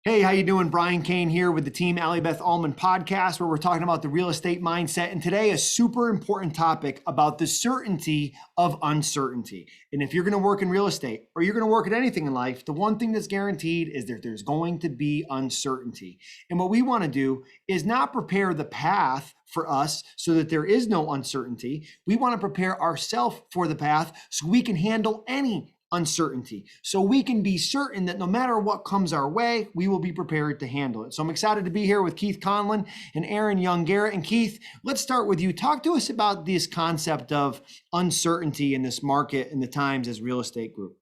Hey, how you doing? Brian Cain here with the team Allie Beth Allman Podcast, where we're talking about the real estate mindset. And today, a super important topic about the certainty of uncertainty. And if you're going to work in real estate or you're going to work at anything in life, the one thing that's guaranteed is that there's going to be uncertainty. And what we want to do is not prepare the path for us so that there is no uncertainty. We want to prepare ourselves for the path so we can handle any uncertainty. So we can be certain that no matter what comes our way, we will be prepared to handle it. So I'm excited to be here with Keith Conlon and Erin Young Garrett. And Keith, let's start with you. Talk to us about this concept of uncertainty in this market and the times as real estate group.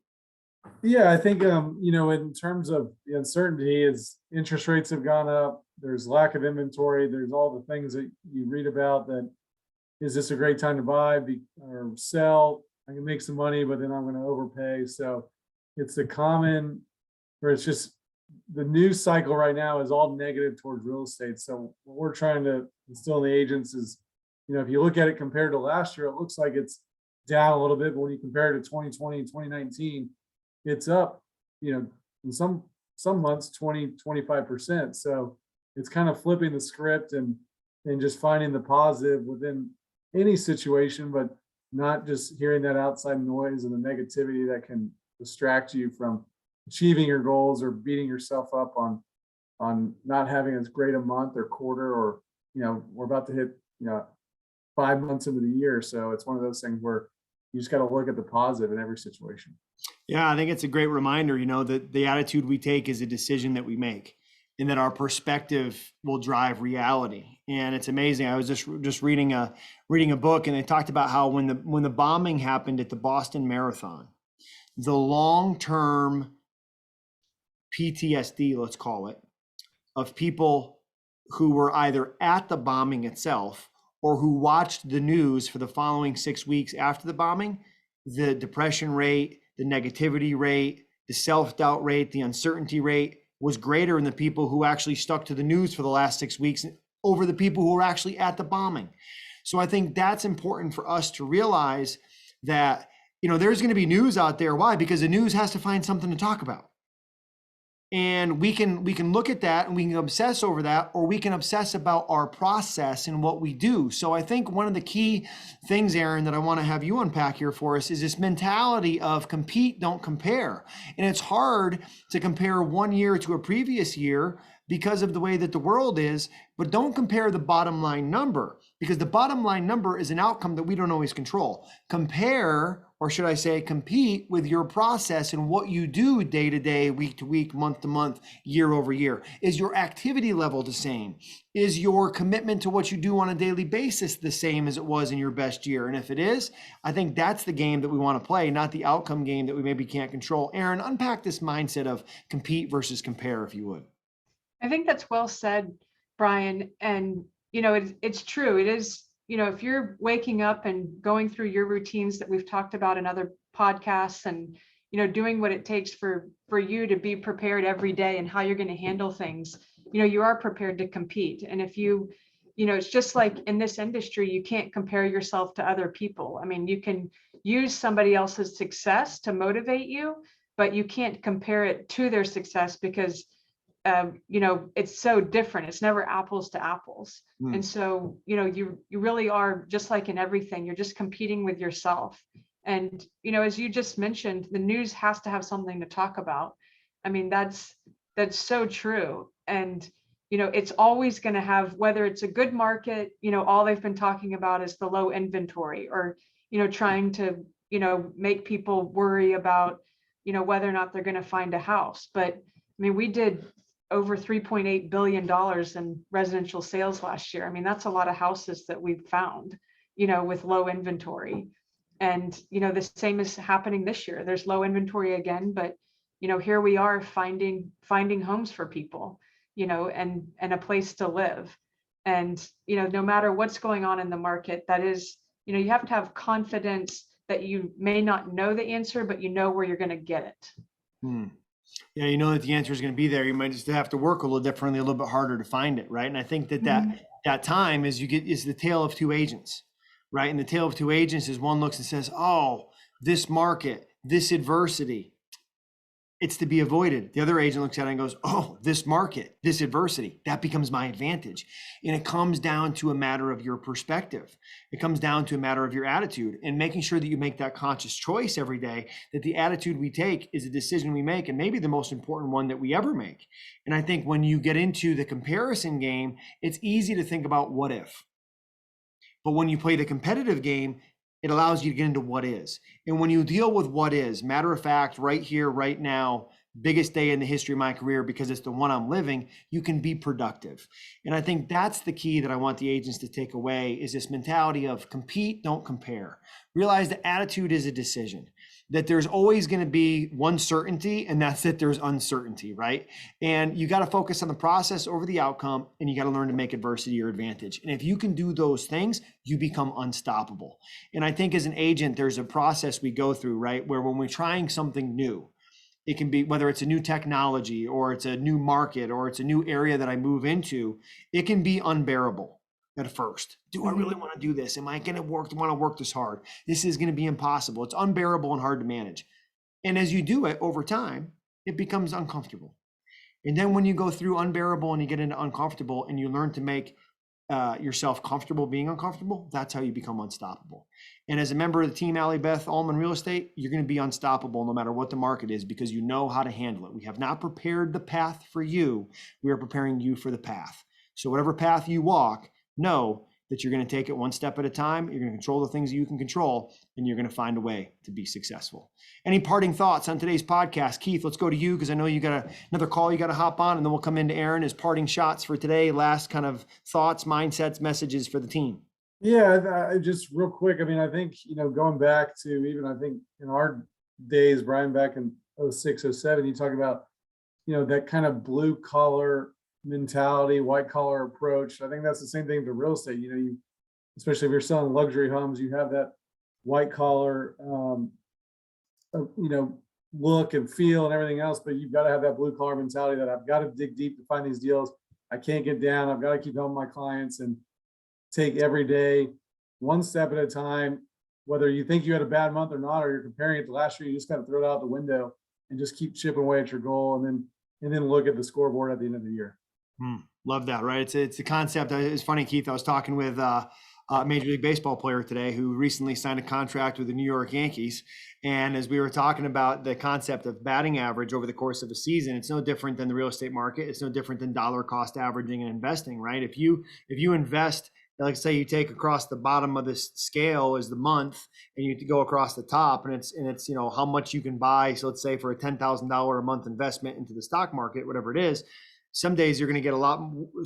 Yeah, I think in terms of the uncertainty, is interest rates have gone up. There's lack of inventory. There's all the things that you read about. That is this a great time to buy or sell? I can make some money, but then I'm going to overpay. So it's the common, or it's just the news cycle right now is all negative towards real estate. So what we're trying to instill in the agents is, if you look at it compared to last year, it looks like it's down a little bit, but when you compare it to 2020 and 2019, it's up, in some months 20-25%. So it's kind of flipping the script and just finding the positive within any situation, but not just hearing that outside noise and the negativity that can distract you from achieving your goals or beating yourself up on not having as great a month or quarter, or we're about to hit 5 months into the year. So it's one of those things where you just got to look at the positive in every situation. Yeah, I think it's a great reminder, that the attitude we take is a decision that we make and that our perspective will drive reality. And it's amazing. I was just reading a book, and they talked about how when the bombing happened at the Boston Marathon, the long-term PTSD, let's call it, of people who were either at the bombing itself or who watched the news for the following 6 weeks after the bombing, the depression rate, the negativity rate, the self-doubt rate, the uncertainty rate was greater in the people who actually stuck to the news for the last 6 weeks over the people who were actually at the bombing. So I think that's important for us to realize that, there's going to be news out there. Why? Because the news has to find something to talk about. And we can look at that and we can obsess over that, or we can obsess about our process and what we do. So I think one of the key things, Erin, that I want to have you unpack here for us is this mentality of compete, don't compare. And it's hard to compare one year to a previous year because of the way that the world is, but don't compare the bottom line number, because the bottom line number is an outcome that we don't always control. Compare, or should I say compete, with your process and what you do day to day, week to week, month to month, year over year. Is your activity level the same? Is your commitment to what you do on a daily basis the same as it was in your best year? And if it is, I think that's the game that we want to play, not the outcome game that we maybe can't control. Erin, unpack this mindset of compete versus compare, if you would. I think that's well said, Brian. And, it's true. It is, if you're waking up and going through your routines that we've talked about in other podcasts and, doing what it takes for you to be prepared every day and how you're going to handle things, you are prepared to compete. And if you, it's just like in this industry, you can't compare yourself to other people. I mean, you can use somebody else's success to motivate you, but you can't compare it to their success because it's so different. It's never apples to apples. And so, you really are, just like in everything, you're just competing with yourself. And, as you just mentioned, the news has to have something to talk about. I mean, that's so true. And, it's always going to have, whether it's a good market, all they've been talking about is the low inventory, or, trying to, make people worry about, whether or not they're going to find a house. But I mean, we did over $3.8 billion in residential sales last year. I mean, that's a lot of houses that we've found, with low inventory. And, the same is happening this year. There's low inventory again, but, here we are finding homes for people, and a place to live. And, no matter what's going on in the market, that is, you have to have confidence that you may not know the answer, but where you're going to get it. Yeah, you know that the answer is going to be there. You might just have to work a little differently, a little bit harder to find it, right? And I think that time is the tale of two agents, right? And the tale of two agents is one looks and says, "Oh, this market, this adversity, it's to be avoided. The other agent looks at it and goes, oh, this market, this adversity, that becomes my advantage. And it comes down to a matter of your perspective. It comes down to a matter of your attitude and making sure that you make that conscious choice every day, that the attitude we take is a decision we make, and maybe the most important one that we ever make. And I think when you get into the comparison game, it's easy to think about what if. But when you play the competitive game, it allows you to get into what is. And when you deal with what is, matter of fact, right here, right now, biggest day in the history of my career because it's the one I'm living, you can be productive. And I think that's the key that I want the agents to take away, is this mentality of compete, don't compare. Realize the attitude is a decision, that there's always going to be one certainty, and that's that there's uncertainty, right? And you got to focus on the process over the outcome, and you got to learn to make adversity your advantage. And if you can do those things, you become unstoppable. And I think as an agent, there's a process we go through, right? Where when we're trying something new, it can be whether it's a new technology or it's a new market or it's a new area that I move into, it can be unbearable at first. Do I really want to do this? Am I going to want to work this hard? This is going to be impossible. It's unbearable and hard to manage. And as you do it over time, it becomes uncomfortable. And then when you go through unbearable and you get into uncomfortable and you learn to make yourself comfortable being uncomfortable, that's how you become unstoppable. And as a member of the team, Allie Beth Allman Real Estate, you're going to be unstoppable no matter what the market is, because you know how to handle it. We have not prepared the path for you. We are preparing you for the path. So whatever path you walk, know that you're going to take it one step at a time. You're going to control the things that you can control, and you're going to find a way to be successful. Any parting thoughts on today's podcast? Keith, let's go to you, because I know you got another call you got to hop on, and then we'll come into Erin as parting shots for today. Last kind of thoughts, mindsets, messages for the team. Yeah, I just real quick. I mean, I think, going back to even, I think in our days, Brian, back in 06, 07, you talk about, that kind of blue collar mentality, white collar approach. I think that's the same thing for real estate. You especially if you're selling luxury homes, you have that white collar, look and feel and everything else, but you've got to have that blue collar mentality that I've got to dig deep to find these deals. I can't get down. I've got to keep helping my clients and take every day one step at a time. Whether you think you had a bad month or not, or you're comparing it to last year, you just got to throw it out the window and just keep chipping away at your goal, and then look at the scoreboard at the end of the year. Love that, right? It's a concept. It's funny, Keith. I was talking with a Major League Baseball player today who recently signed a contract with the New York Yankees. And as we were talking about the concept of batting average over the course of a season, it's no different than the real estate market. It's no different than dollar cost averaging and investing, right? If you invest, like say you take across the bottom of this scale is the month, and you go across the top, and it's how much you can buy. So let's say for a $10,000 a month investment into the stock market, whatever it is. Some days you're going to get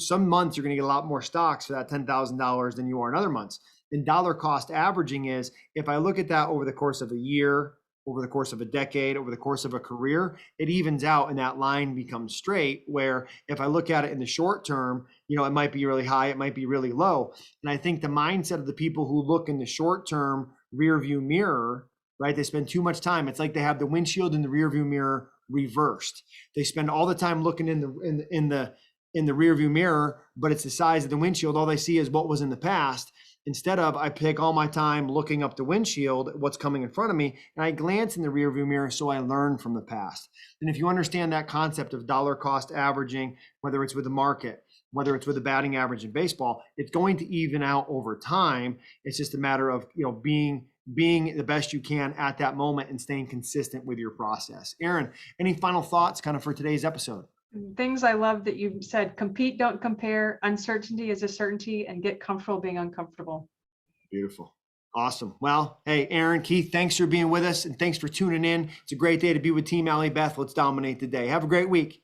some months you're going to get a lot more stocks for that $10,000 than you are in other months. And dollar cost averaging is, if I look at that over the course of a year, over the course of a decade, over the course of a career, it evens out and that line becomes straight, where if I look at it in the short term, it might be really high, it might be really low. And I think the mindset of the people who look in the short term rear view mirror, right? They spend too much time. It's like they have the windshield and the rear view mirror reversed. They spend all the time looking in the rear view mirror, but it's the size of the windshield. All they see is what was in the past. Instead of, I take all my time looking up the windshield, what's coming in front of me, and I glance in the rear view mirror so I learn from the past. And if you understand that concept of dollar cost averaging, whether it's with the market, whether it's with the batting average in baseball, it's going to even out over time. It's just a matter of being the best you can at that moment and staying consistent with your process. Erin, any final thoughts kind of for today's episode? Things I love that you said: compete, don't compare, uncertainty is a certainty, and get comfortable being uncomfortable. Beautiful. Awesome. Well, hey, Erin, Keith, thanks for being with us, and thanks for tuning in. It's a great day to be with Team Allie Beth. Let's dominate the day. Have a great week.